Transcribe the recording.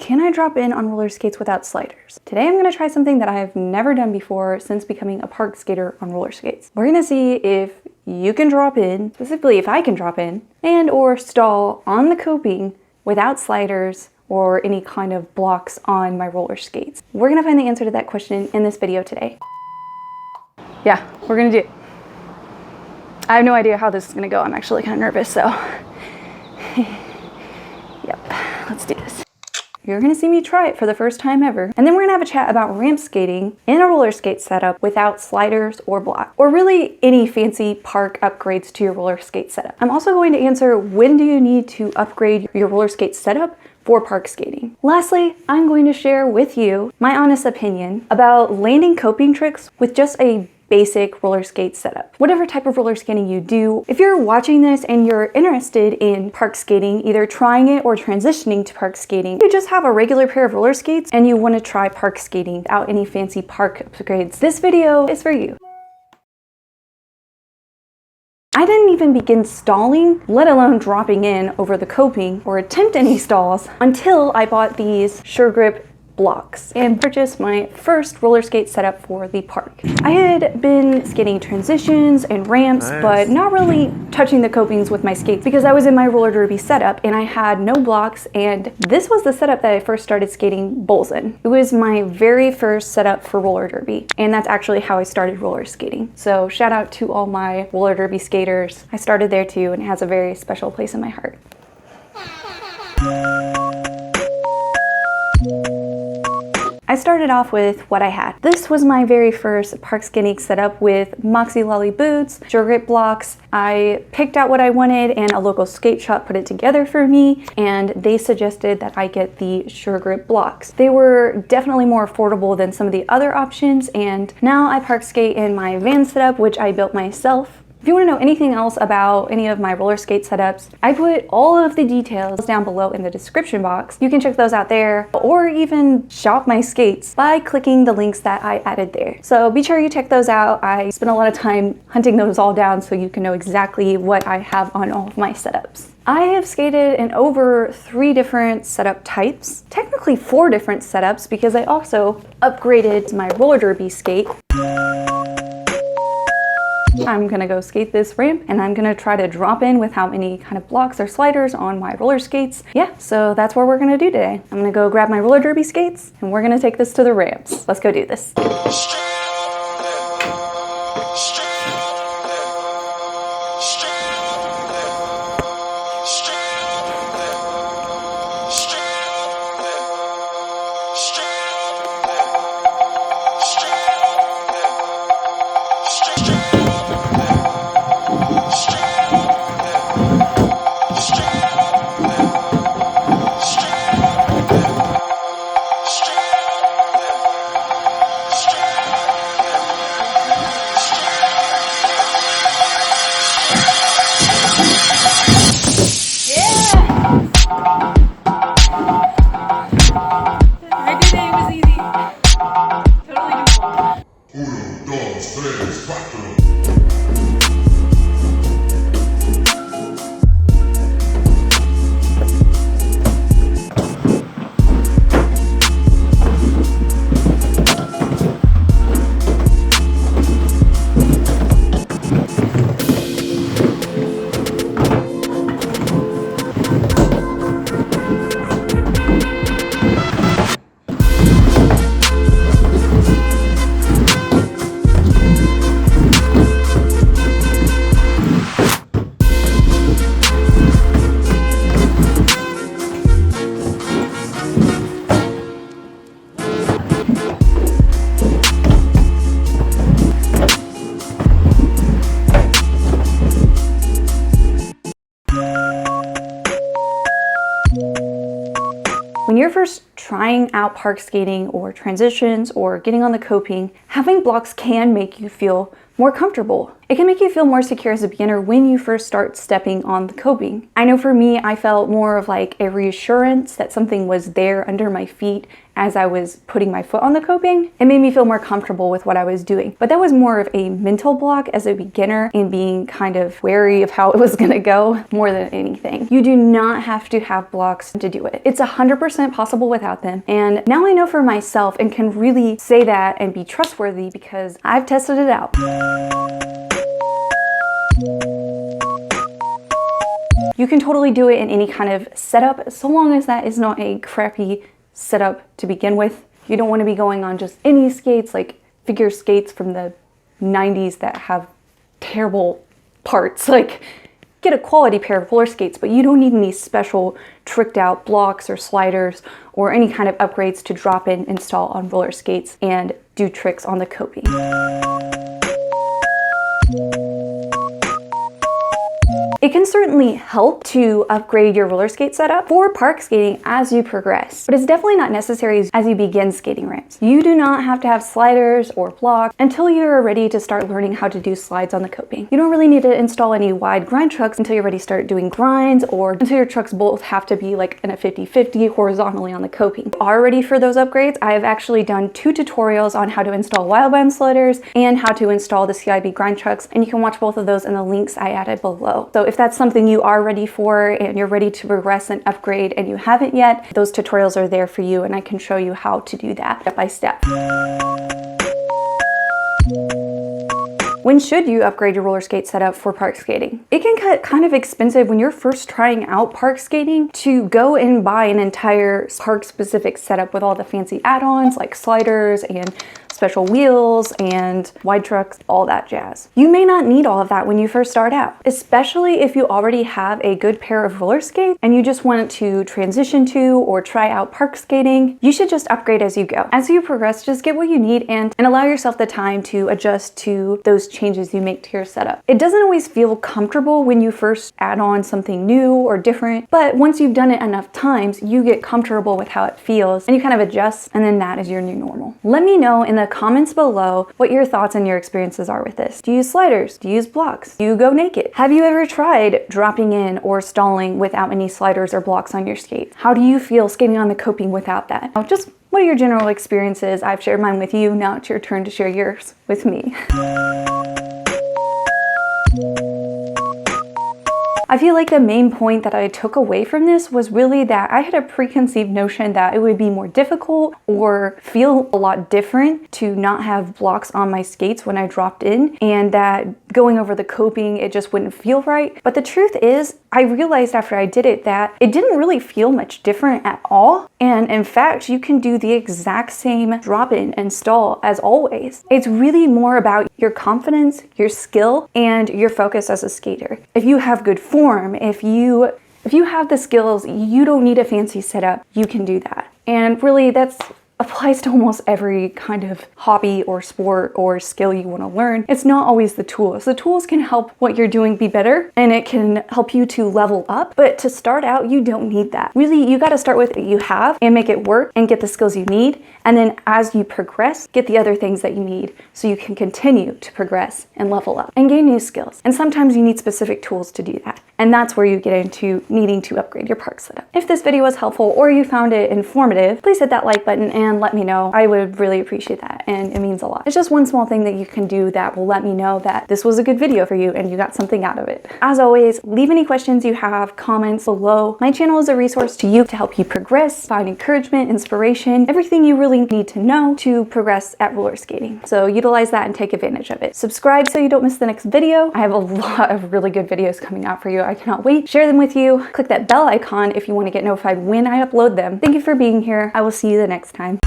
Can I drop in on roller skates without sliders? Today I'm going to try something that I have never done before since becoming a park skater on roller skates. We're going to see if you can drop in, specifically if I can drop in, and or stall on the coping without sliders or any kind of blocks on my roller skates. We're going to find the answer to that question in this video today. Yeah, we're going to do it. I have no idea how this is going to go. I'm actually kind of nervous, so yep, let's do this. You're gonna see me try it for the first time ever. And then we're gonna have a chat about ramp skating in a roller skate setup without sliders or blocks, or really any fancy park upgrades to your roller skate setup. I'm also going to answer, when do you need to upgrade your roller skate setup for park skating? Lastly, I'm going to share with you my honest opinion about landing coping tricks with just a basic roller skate setup. Whatever type of roller skating you do, if you're watching this and you're interested in park skating, either trying it or transitioning to park skating, you just have a regular pair of roller skates and you want to try park skating without any fancy park upgrades, this video is for you. I didn't even begin stalling, let alone dropping in over the coping or attempt any stalls until I bought these Sure Grip blocks and purchased my first roller skate setup for the park. I had been skating transitions and ramps, but not really touching the copings with my skates because I was in my roller derby setup and I had no blocks, and this was the setup that I first started skating bowls in. It was my very first setup for roller derby, and that's actually how I started roller skating. So shout out to all my roller derby skaters. I started there too, and it has a very special place in my heart. I started off with what I had. This was my very first park skating setup with Moxie Lolly boots, Sure Grip blocks. I picked out what I wanted and a local skate shop put it together for me, and they suggested that I get the Sure Grip blocks. They were definitely more affordable than some of the other options, and now I park skate in my van setup, which I built myself. If you want to know anything else about any of my roller skate setups, I put all of the details down below in the description box. You can check those out there, or even shop my skates by clicking the links that I added there. So be sure you check those out. I spent a lot of time hunting those all down so you can know exactly what I have on all of my setups. I have skated in over 3 different setup types, technically 4 different setups because I also upgraded my roller derby skate. I'm gonna go skate this ramp and I'm gonna try to drop in without any kind of blocks or sliders on my roller skates. Yeah, so that's what we're gonna do today. I'm gonna go grab my roller derby skates and we're gonna take this to the ramps. Let's go do this. When you're first trying out park skating or transitions or getting on the coping, having blocks can make you feel more comfortable. It can make you feel more secure as a beginner when you first start stepping on the coping. I know for me, I felt more of like a reassurance that something was there under my feet as I was putting my foot on the coping. It made me feel more comfortable with what I was doing. But that was more of a mental block as a beginner and being kind of wary of how it was gonna go more than anything. You do not have to have blocks to do it. It's 100% possible without them. And now I know for myself and can really say that and be trustworthy because I've tested it out. You can totally do it in any kind of setup, so long as that is not a crappy setup to begin with. You don't want to be going on just any skates, like figure skates from the 90s that have terrible parts. Like, get a quality pair of roller skates, but you don't need any special tricked out blocks or sliders or any kind of upgrades to drop in, install on roller skates, and do tricks on the coping. It can certainly help to upgrade your roller skate setup for park skating as you progress, but it's definitely not necessary as you begin skating ramps. You do not have to have sliders or blocks until you're ready to start learning how to do slides on the coping. You don't really need to install any wide grind trucks until you're ready to start doing grinds, or until your trucks both have to be like in a 50-50 horizontally on the coping. If you are ready for those upgrades, I have actually done 2 tutorials on how to install wildbound sliders and how to install the CIB grind trucks, and you can watch both of those in the links I added below. So if that's something you are ready for and you're ready to progress and upgrade and you haven't yet, those tutorials are there for you and I can show you how to do that step by step. When should you upgrade your roller skate setup for park skating? It can get kind of expensive when you're first trying out park skating to go and buy an entire park specific setup with all the fancy add-ons like sliders and special wheels and wide trucks, all that jazz. You may not need all of that when you first start out, especially if you already have a good pair of roller skates and you just want to transition to or try out park skating. You should just upgrade as you go. As you progress, just get what you need and allow yourself the time to adjust to those changes you make to your setup. It doesn't always feel comfortable when you first add on something new or different, but once you've done it enough times, you get comfortable with how it feels and you kind of adjust, and then that is your new normal. Let me know in the comments below what your thoughts and your experiences are with this. Do you use sliders? Do you use blocks? Do you go naked? Have you ever tried dropping in or stalling without any sliders or blocks on your skate? How do you feel skating on the coping without that? Now, just what are your general experiences? I've shared mine with you. Now it's your turn to share yours with me. I feel like the main point that I took away from this was really that I had a preconceived notion that it would be more difficult or feel a lot different to not have blocks on my skates when I dropped in, and that going over the coping, it just wouldn't feel right. But the truth is, I realized after I did it that it didn't really feel much different at all. And in fact, you can do the exact same drop in and stall as always. It's really more about your confidence, your skill, and your focus as a skater. If you have good form, if you have the skills, you don't need a fancy setup, you can do that. And really that's applies to almost every kind of hobby or sport or skill you want to learn. It's not always the tools. The tools can help what you're doing be better and it can help you to level up, but to start out, you don't need that. Really, you got to start with what you have and make it work and get the skills you need. And then as you progress, get the other things that you need so you can continue to progress and level up and gain new skills. And sometimes you need specific tools to do that. And that's where you get into needing to upgrade your park setup. If this video was helpful or you found it informative, please hit that like button and let me know. I would really appreciate that and it means a lot. It's just one small thing that you can do that will let me know that this was a good video for you and you got something out of it. As always, leave any questions you have, comments below. My channel is a resource to you to help you progress, find encouragement, inspiration, everything you really need to know to progress at roller skating. So utilize that and take advantage of it. Subscribe so you don't miss the next video. I have a lot of really good videos coming out for you. I cannot wait. Share them with you. Click that bell icon if you want to get notified when I upload them. Thank you for being here. I will see you the next time.